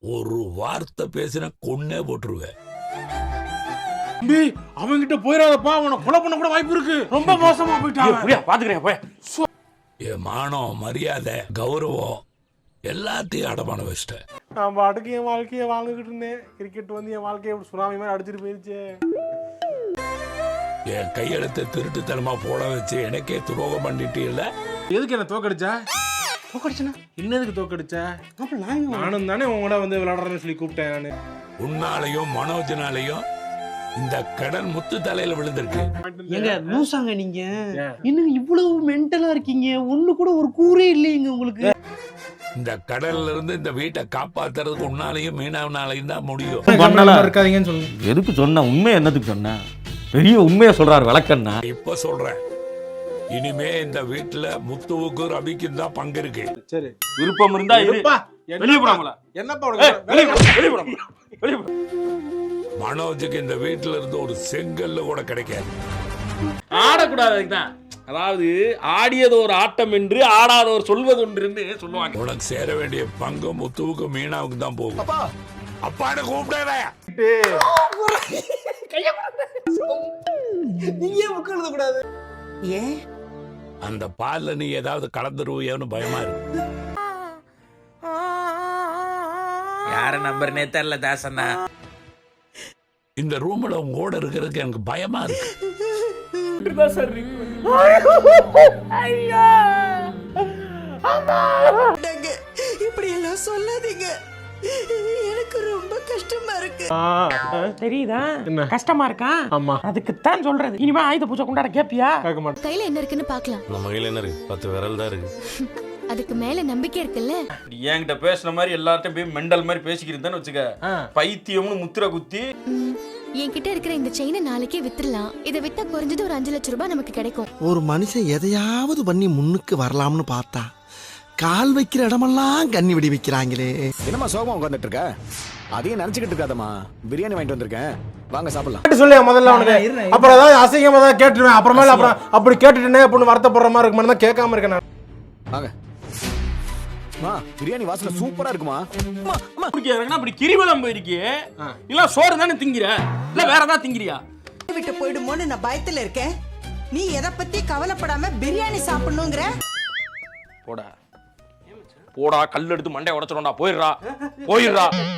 ஒரு வார்த்தை பேசின கொன்னே போட்டுருவேன். அவன்கிட்ட போயிடாதப்பா, அவனை கொலை பண்ண கூட வாய்ப்பு இருக்கு. ரொம்ப மோசமா போயிட்டான். பாத்துக்கிறேன் போய். என் மானம், மரியாதை, கௌரவம் எல்லாத்தையும் அடமான வச்சிட்டேன். நான் பாட்டுக்கு என் வாழ்க்கையை வாழ்ந்துகிட்டு இருந்தேன். கிரிக்கெட் வந்து என் வாழ்க்கையை சுனாமி மாதிரி அடிச்சிட்டு போயிருச்சு. என் கையெழுத்தை திருட்டுத்தனமா போட வச்சு எனக்கே துரோகம் பண்ணிட்டு இல்ல. எதுக்கு என்ன தோக்கடிச்சா? தோக்கடிச்சனா என்னதுக்கு தோக்கடிச்சா? நானும் தானே உங்களோட வந்து விளையாடுறேன்னு சொல்லி கூப்பிட்டேன். நானு உன்னாலையும் மனோஜனாலையும் இந்த கடன் முத்து தலையில விழுந்திருக்கு. எங்க லூசாங்க நீங்க? இன்னும் இவ்வளவு மென்டலா இருக்கீங்க, ஒண்ணு கூட ஒரு கூரே இல்லைங்க உங்களுக்கு. இந்த கடல்ல இருந்து இந்த வீட்டை காப்பாத்துறதுக்கு உன்னாலையும் மீனாவனாலையும் தான் முடியும். இருக்காதீங்கன்னு சொல்லுங்க. எதுக்கு சொன்ன? உண்மை என்னதுக்கு சொன்ன? பெரிய உண்மையை சொல்றாரு விளக்கண்ணா. இப்ப சொல்றேன், இனிமே இந்த வீட்டுல முத்துவுக்கு ரவிக்கும் தான் பங்கு இருக்கு. சரி, விருப்பம் இருந்தா வெளியே போடாமல. என்னப்பா மனோஜுக்கு இந்த வீட்டுல இருந்து ஒரு செங்கல்ல கூட கிடைக்காது. ஆடக்கூடாது. அதுக்குதான், அதாவது ஆடியது ஒரு ஆட்டம் என்று ஆடாதவர் சொல்வது ஒன்று சொல்லுவாங்க. உனக்கு சேர வேண்டிய பங்கு முத்துவுக்கு மீனாவுக்கு தான் போகும். அப்பாட கூப்பிடாத. நீங்க புக் எழுத கூடாது. ஏன்? அந்த பால்ல நீ ஏதாவது கலந்துருவியோன்னு பயமா இருக்கு. யார நம்பர்னே தெரியல தாசண்ணா. இந்த ரூம்ல உங்களோட இருக்கிறதுக்கு எனக்கு பயமா இருக்கு. இப்படி எல்லாம் சொல்லாதீங்க, எனக்கு ரொம்ப கஷ்டமா இருக்கு. தெரியுதா கஷ்டமா இருக்கா? ஆமா, அதுக்குத்தான் சொல்றது. இனிமே ஆயுத பூஜை கொண்டாட கேப்பியா? கேட்க மாட்டேன். கையில என்ன இருக்குன்னு பாக்கலாம். நம்ம கையில என்ன இருக்கு? 10 விரல் தான் இருக்கு. அதுக்கு மேல நம்பிக்கை இருக்குல்ல. என்கிட்ட பேசுன மாதிரி எல்லார்ட்டையும் போய் மெண்டல் மாதிரி பேசிக்கிறேன்னு வச்சுக்க, பைத்தியம்னு முத்திர குத்தி. என்கிட்ட இருக்கிற இந்த செயினை நாளைக்கே வித்துடலாம். இதை வித்தா குறைஞ்சது ஒரு 5 லட்சம் ரூபாய் நமக்கு கிடைக்கும். ஒரு மனுஷன் எதையாவது பண்ணி முன்னுக்கு வரலாம்னு பார்த்தா கால் வைக்கிற இடமெல்லாம் கண்ணி விடி வைக்கிறாங்களே. என்னமா சோகமா உட்கார்ந்துட்டு இருக்க? அதையும் நினைச்சுக்கிட்டு இருக்காதம்மா. பிரியாணி வாங்கிட்டு வந்திருக்கேன், வாங்க சாப்பிடலாம். சொல்லு முதல்ல அவனுக்கு. அப்புறம் ஏதாவது அசிங்கமா தான் கேட்டுருவேன். அப்புறமேல அப்புறம் அப்படி கேட்டுட்டேனே அப்படின்னு வருத்தப்படுற மாதிரி இருக்கு. தான் கேட்காம இருக்கேன் நான். வாங்க. மா, பிரியாணி வாசனை சூப்பரா இருக்குமா? அப்படி கிரிவலம் போயிருக்கியே, இல்ல சோறு தானே திங்கிற, இல்ல வேற ஏதாவது திங்கிறியா? விட்டு போயிடுமோன்னு நான் பயத்துல இருக்கேன். நீ எதை பத்தி கவலைப்படாம பிரியாணி சாப்பிடணுங்கிற. போடா போடா, கல் எடுத்து மண்டைய உடைச்சிடும்டா. போயிடுறா.